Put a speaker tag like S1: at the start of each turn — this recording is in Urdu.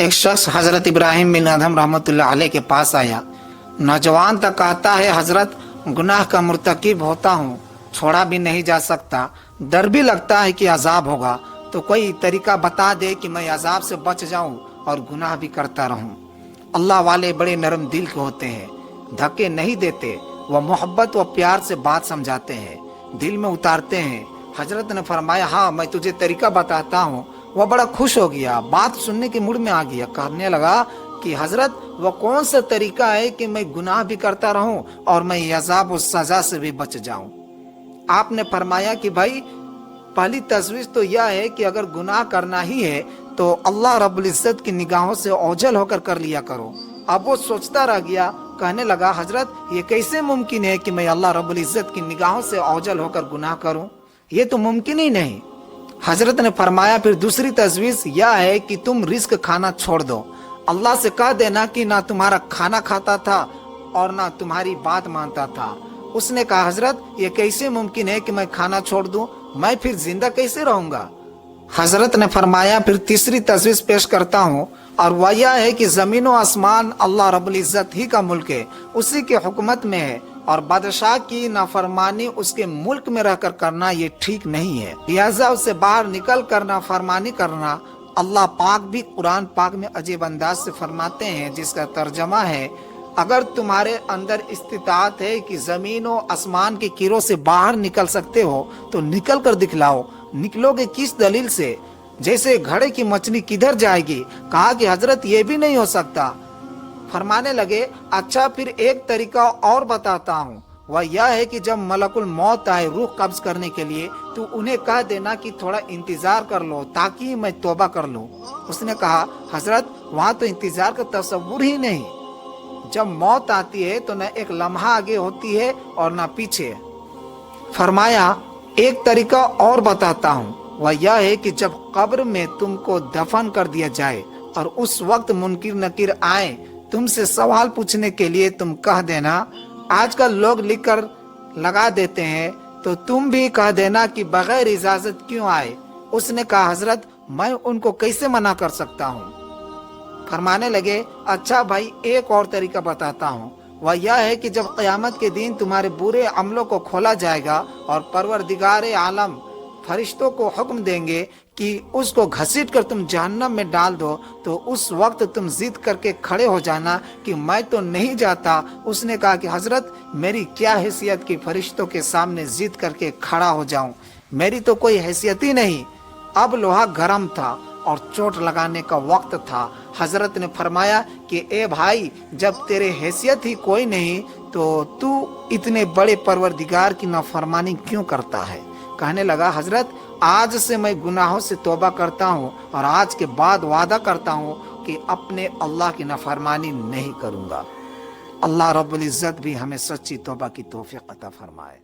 S1: ایک شخص حضرت ابراہیم بن ادہم رحمۃ اللہ علیہ کے پاس آیا۔ نوجوان تک کہتا ہے حضرت گناہ کا مرتکب ہوتا ہوں، چھوڑا بھی نہیں جا سکتا، ڈر بھی لگتا ہے کہ عذاب ہوگا، تو کوئی طریقہ بتا دے کہ میں عذاب سے بچ جاؤں اور گناہ بھی کرتا رہوں۔ اللہ والے بڑے نرم دل کے ہوتے ہیں، دھکے نہیں دیتے، وہ محبت و پیار سے بات سمجھاتے ہیں، دل میں اتارتے ہیں۔ حضرت نے فرمایا ہاں میں تجھے طریقہ بتاتا ہوں۔ وہ بڑا خوش ہو گیا، بات سننے کے موڈ میں آ گیا، کہنے لگا کہ حضرت وہ کون سا طریقہ ہے کہ میں گناہ بھی کرتا رہوں اور میں عذاب و سزا سے بھی بچ جاؤں؟ آپ نے فرمایا کہ بھائی پہلی تجویز تو یہ ہے کہ اگر گناہ کرنا ہی ہے تو اللہ رب العزت کی نگاہوں سے اوجھل ہو کر لیا کرو۔ اب وہ سوچتا رہ گیا، کہنے لگا حضرت یہ کیسے ممکن ہے کہ میں اللہ رب العزت کی نگاہوں سے اوجھل ہو کر گناہ کروں؟ یہ تو ممکن ہی نہیں۔ حضرت نے فرمایا پھر دوسری تجویز یہ ہے کہ تم رزق کھانا چھوڑ دو، اللہ سے کہہ دینا کہ نہ تمہارا کھانا کھاتا تھا اور نہ تمہاری بات مانتا تھا۔ اس نے کہا حضرت یہ کیسے ممکن ہے کہ میں کھانا چھوڑ دوں، میں پھر زندہ کیسے رہوں گا؟ حضرت نے فرمایا پھر تیسری تجویز پیش کرتا ہوں، اور وہ یہ ہے کہ زمین و آسمان اللہ رب العزت ہی کا ملک ہے، اسی کے حکومت میں ہے، اور بادشاہ کی نافرمانی اس کے ملک میں رہ کر کرنا یہ ٹھیک نہیں ہے، لہذا اس سے باہر نکل کر نافرمانی کرنا۔ اللہ پاک بھی قرآن پاک میں عجیب انداز سے فرماتے ہیں، جس کا ترجمہ ہے اگر تمہارے اندر استطاعت ہے کہ زمین و آسمان کی کیروں سے باہر نکل سکتے ہو تو نکل کر دکھلاؤ، نکلو گے کس دلیل سے؟ جیسے گھڑے کی مچھلی کدھر جائے گی؟ کہا کہ حضرت یہ بھی نہیں ہو سکتا۔ فرمانے لگے اچھا پھر ایک طریقہ اور بتاتا ہوں، وہ یہ ہے کہ جب ملک الموت آئے روح قبض کرنے کے لیے تو انہیں کہہ دینا کہ تھوڑا انتظار کر لو تاکہ میں توبہ کر لوں۔ اس نے کہا حضرت وہاں تو انتظار کا تصور ہی نہیں، جب موت آتی ہے تو نہ ایک لمحہ آگے ہوتی ہے اور نہ پیچھے۔ فرمایا ایک طریقہ اور بتاتا ہوں، وہ یہ ہے کہ جب قبر میں تم کو دفن کر دیا جائے اور اس وقت منکر نکیر آئے تم سے سوال پوچھنے کے لیے، تم کہہ دینا، آج کل لوگ لکھ کر لگا دیتے ہیں تو تم بھی کہہ دینا کہ بغیر اجازت کیوں آئے؟ اس نے کہا حضرت میں ان کو کیسے منع کر سکتا ہوں؟ فرمانے لگے اچھا بھائی ایک اور طریقہ بتاتا ہوں، وہ یہ ہے کہ جب قیامت کے دن تمہارے برے عملوں کو کھولا جائے گا اور پروردگار عالم فرشتوں کو حکم دیں گے کہ اس کو گھسیٹ کر تم جہنم میں ڈال دو، تو اس وقت تم ضد کر کے کھڑے ہو جانا کہ میں تو نہیں جاتا۔ اس نے کہا کہ حضرت میری کیا حیثیت کہ فرشتوں کے سامنے ضد کر کے کھڑا ہو جاؤں، میری تو کوئی حیثیت ہی نہیں۔ اب لوہا گرم تھا اور چوٹ لگانے کا وقت تھا۔ حضرت نے فرمایا کہ اے بھائی جب تیرے حیثیت ہی کوئی نہیں تو اتنے بڑے پروردگار کی نافرمانی کیوں کرتا ہے؟ کہنے لگا حضرت آج سے میں گناہوں سے توبہ کرتا ہوں اور آج کے بعد وعدہ کرتا ہوں کہ اپنے اللہ کی نافرمانی نہیں کروں گا۔ اللہ رب العزت بھی ہمیں سچی توبہ کی توفیق عطا فرمائے۔